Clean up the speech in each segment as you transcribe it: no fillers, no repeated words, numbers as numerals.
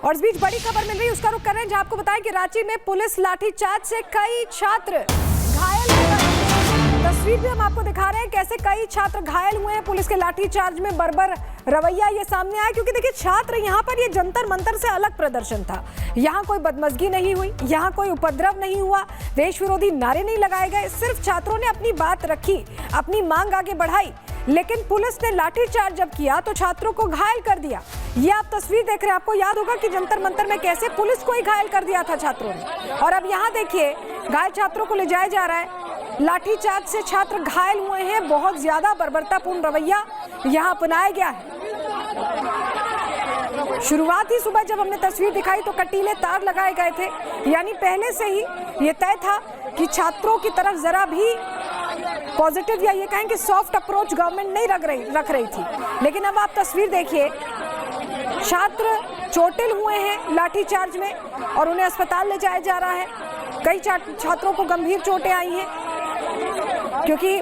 और इस बीच बड़ी खबर मिल रही है, उसका रुख कर रहे हैं, जहां आपको बताएं कि रांची में पुलिस लाठीचार्ज से कई छात्र घायल हो गए। तस्वीर भी हम आपको दिखा रहे हैं कैसे कई छात्र घायल हुए हैं। पुलिस के लाठीचार्ज में बर्बर रवैया ये सामने आया, क्योंकि देखिए छात्र यहाँ पर ये जंतर मंतर से अलग प्रदर्शन था। यहाँ कोई बदमजगी नहीं हुई, यहाँ कोई उपद्रव नहीं हुआ, देश विरोधी नारे नहीं लगाए गए, सिर्फ छात्रों ने अपनी बात रखी, अपनी मांग आगे बढ़ाई। लेकिन पुलिस ने लाठीचार्ज जब किया तो छात्रों को घायल कर दिया। ये आप तस्वीर देख रहे हैं, आपको याद होगा कि जंतर मंतर में कैसे पुलिस को ही घायल कर दिया था छात्रों ने। और अब यहाँ देखिए घायल छात्रों को ले जाया जा रहा है। लाठीचार्ज से छात्र घायल हुए हैं। बहुत ज्यादा बर्बरतापूर्ण रवैया यहाँ अपनाया गया है। शुरुआत ही सुबह जब हमने तस्वीर दिखाई तो कटीले तार लगाए गए थे, यानी पहले से ही ये तय था कि छात्रों की तरफ जरा भी पॉजिटिव या ये कहें कि सॉफ्ट अप्रोच गवर्नमेंट नहीं रख रही थी। लेकिन अब आप तस्वीर देखिए, छात्र चोटिल हुए हैं लाठीचार्ज में और उन्हें अस्पताल ले जाया जा रहा है। कई छात्रों को गंभीर चोटें आई हैं, क्योंकि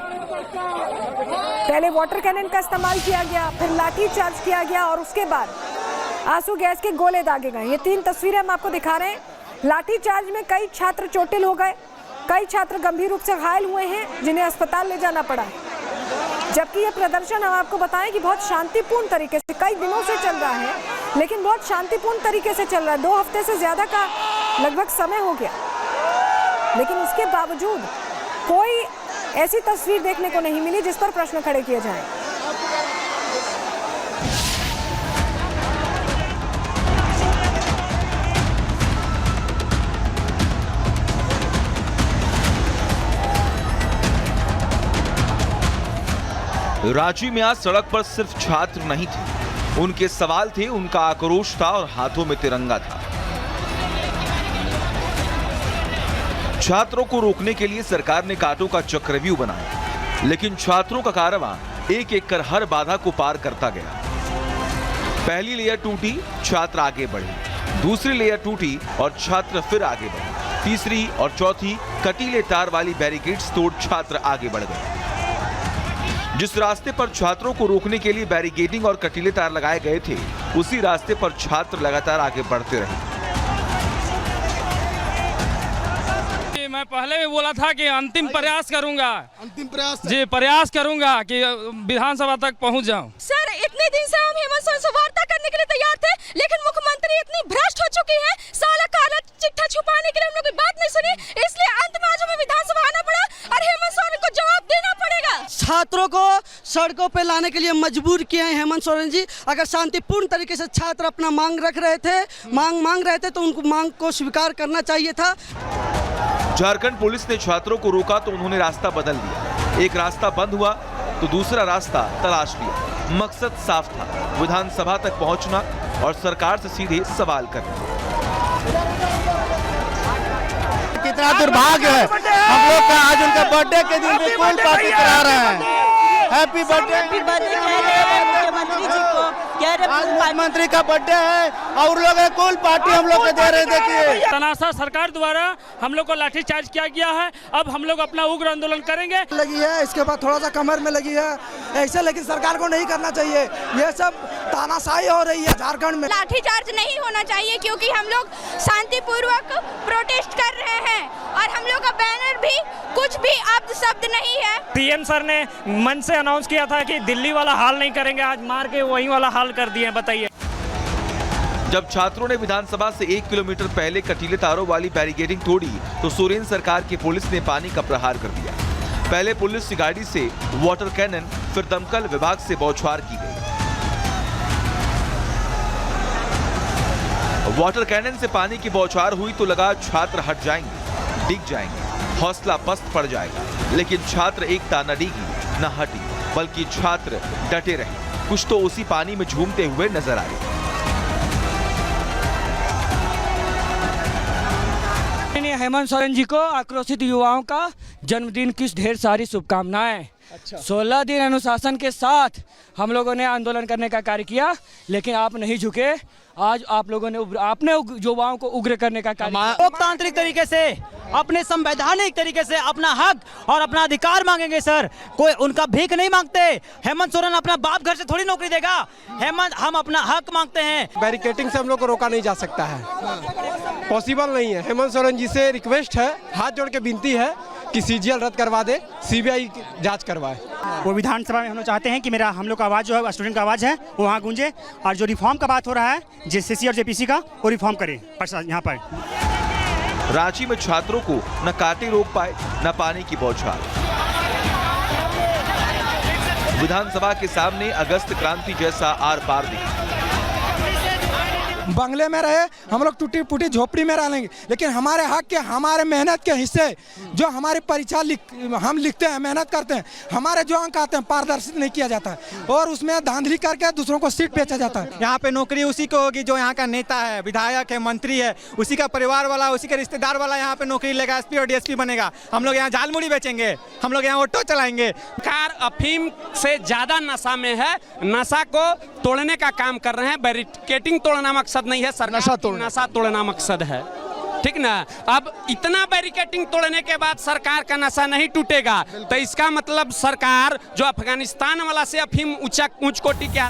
पहले वाटर कैनन का इस्तेमाल किया गया, फिर लाठीचार्ज किया गया और उसके बाद आंसू गैस के गोले दागे गए। ये 3 तस्वीरें हम आपको दिखा रहे हैं। लाठीचार्ज में कई छात्र चोटिल हो गए, कई छात्र गंभीर रूप से घायल हुए हैं, जिन्हें अस्पताल ले जाना पड़ा है। जबकि ये प्रदर्शन हम आपको बताएं कि बहुत शांतिपूर्ण तरीके से कई दिनों से चल रहा है, लेकिन बहुत शांतिपूर्ण तरीके से चल रहा है। 2 हफ्ते से ज्यादा का लगभग समय हो गया, लेकिन उसके बावजूद कोई ऐसी तस्वीर देखने को नहीं मिली जिस पर प्रश्न खड़े किए जाएं। रांची में आज सड़क पर सिर्फ छात्र नहीं थे, उनके सवाल थे, उनका आक्रोश था और हाथों में तिरंगा था। छात्रों को रोकने के लिए सरकार ने कांटों का चक्रव्यूह बनाया, लेकिन छात्रों का कारवां एक एक कर हर बाधा को पार करता गया। पहली लेयर टूटी, छात्र आगे बढ़े, दूसरी लेयर टूटी और छात्र फिर आगे बढ़े, तीसरी और चौथी कटीले तार वाली बैरिकेड्स तोड़ छात्र आगे बढ़ गए। जिस रास्ते पर छात्रों को रोकने के लिए बैरिकेडिंग और कटीले तार लगाए गए थे, उसी रास्ते पर छात्र लगातार आगे बढ़ते रहे। मैं पहले भी बोला था कि अंतिम प्रयास करूंगा कि विधानसभा तक पहुंच जाऊं। सर, इतने दिन से हम हेमंत सोरेन से वार्ता करने के लिए तैयार थे, लेकिन मुख्यमंत्री इतनी भ्रष्ट हो चुकी है, साला काला चिट्ठा छुपाने के लिए हम लोग की बात नहीं सुनी, इसलिए अंत में आज हमें विधानसभा आना पड़ा और हेमंत सोरेन को जवाब देना पड़ेगा। छात्रों को सड़कों पे लाने के लिए मजबूर किए हैं हेमंत सोरेन जी। अगर शांतिपूर्ण तरीके से छात्र अपना मांग रख रहे थे, मांग रहे थे, तो उनको मांग को स्वीकार करना चाहिए था। झारखंड पुलिस ने छात्रों को रोका तो उन्होंने रास्ता बदल दिया। एक रास्ता बंद हुआ तो दूसरा रास्ता तलाश लिया। मकसद साफ था, विधानसभा तक पहुंचना और सरकार से सीधे सवाल करना। कितना दुर्भाग्य है हम लोग का, आज उनका बर्थडे के दिन भी कूल पार्टी करा रहे हैं। हैप्पी बर्थडे मुख्यमंत्री का बर्थडे है और लोग कूल पार्टी हम लोग को दे रहे। देखिए, तनाशा सरकार द्वारा हम लोग को लाठीचार्ज किया गया है। अब हम लोग अपना उग्र आंदोलन करेंगे। लगी है, इसके बाद थोड़ा सा कमर में लगी है ऐसे, लेकिन सरकार को नहीं करना चाहिए। ये सब तानाशाही हो रही है झारखंड में। लाठीचार्ज नहीं होना चाहिए, क्योंकि हम लोग शांतिपूर्वक प्रोटेस्ट कर रहे हैं और हम लोग का बैनर भी कुछ भी अब्द शब्द नहीं है। पीएम सर ने मन से अनाउंस किया था कि दिल्ली वाला हाल नहीं करेंगे, आज मार के वही वाला हाल कर दिए। बताइए, जब छात्रों ने विधानसभा से 1 किलोमीटर पहले कटीले तारों वाली बैरिकेडिंग तोड़ी तो सोरेन सरकार की पुलिस ने पानी का प्रहार कर दिया। पहले पुलिस की गाड़ी से वाटर कैनन, फिर दमकल विभाग से बौछार की गई। वाटर कैनन से पानी की बौछार हुई तो लगा छात्र हट जाएंगे, डिग जाएंगे, हौसला पस्त पड़ जाएगा। लेकिन छात्र एकता न डिगी न हटी, बल्कि छात्र डटे रहे। कुछ तो उसी पानी में झूमते हुए नजर आए। हेमंत सोरेन जी को आक्रोशित युवाओं का जन्मदिन की ढेर सारी शुभकामनाएं। 16 दिन अनुशासन के साथ हम लोगों ने आंदोलन करने का कार्य किया, लेकिन आप नहीं झुके। आज आप लोगों ने आपने युवाओं को उग्र करने का कार्य, लोकतांत्रिक तरीके से अपने संवैधानिक तरीके से अपना हक और अपना अधिकार मांगेंगे सर। कोई उनका भीख नहीं मांगते। हेमंत सोरेन अपना बाप घर से थोड़ी नौकरी देगा। हेमंत, हम अपना हक मांगते हैं। बैरिकेटिंग से हम लोग को रोका नहीं जा सकता है, पॉसिबल नहीं है। हेमंत सोरेन जी से रिक्वेस्ट है, हाथ जोड़ के विनती है कि सीजीएल रद्द करवा दे, सीबीआई जांच करवाए। वो विधानसभा में हम लोग चाहते हैं कि हम लोग का आवाज़ जो है, स्टूडेंट का आवाज़ है, वो वहाँ गूंजे। और जो रिफॉर्म का बात हो रहा है जेसीसी और जेपीसी का, वो रिफॉर्म करें यहाँ पर। रांची में छात्रों को न कांटे रोक पाए न पानी की बौछार। विधानसभा के सामने अगस्त क्रांति जैसा आर पार दिखा। बंगले में रहे हम लोग, टूटी फूटी झोपड़ी में रह लेंगे, लेकिन हमारे हक के, हमारे मेहनत के हिस्से जो हमारी परीक्षा हम लिखते हैं, मेहनत करते हैं, हमारे जो अंक आते हैं पारदर्शित नहीं किया जाता है और उसमें धांधली करके दूसरों को सीट बेचा जाता है। यहाँ पे नौकरी उसी को होगी जो यहाँ का नेता है, विधायक है, मंत्री है, उसी का परिवार वाला, उसी के रिश्तेदार वाला यहाँ पे नौकरी लेगा, एसपी और डीएसपी बनेगा। हम लोग यहाँ जाल मुड़ी बेचेंगे, हम लोग यहाँ ऑटो चलाएंगे। सरकार अफीम से ज्यादा नशा में है, नशा को तोड़ने का काम कर रहे हैं। बैरिकेटिंग तोड़ना मकसद नहीं है, सरकार नशा तोड़ना मकसद है, ठीक ना। अब इतना बैरिकेटिंग तोड़ने के बाद सरकार का नशा नहीं टूटेगा, तो इसका मतलब सरकार जो अफगानिस्तान वाला से अफीम उच्च कोटि के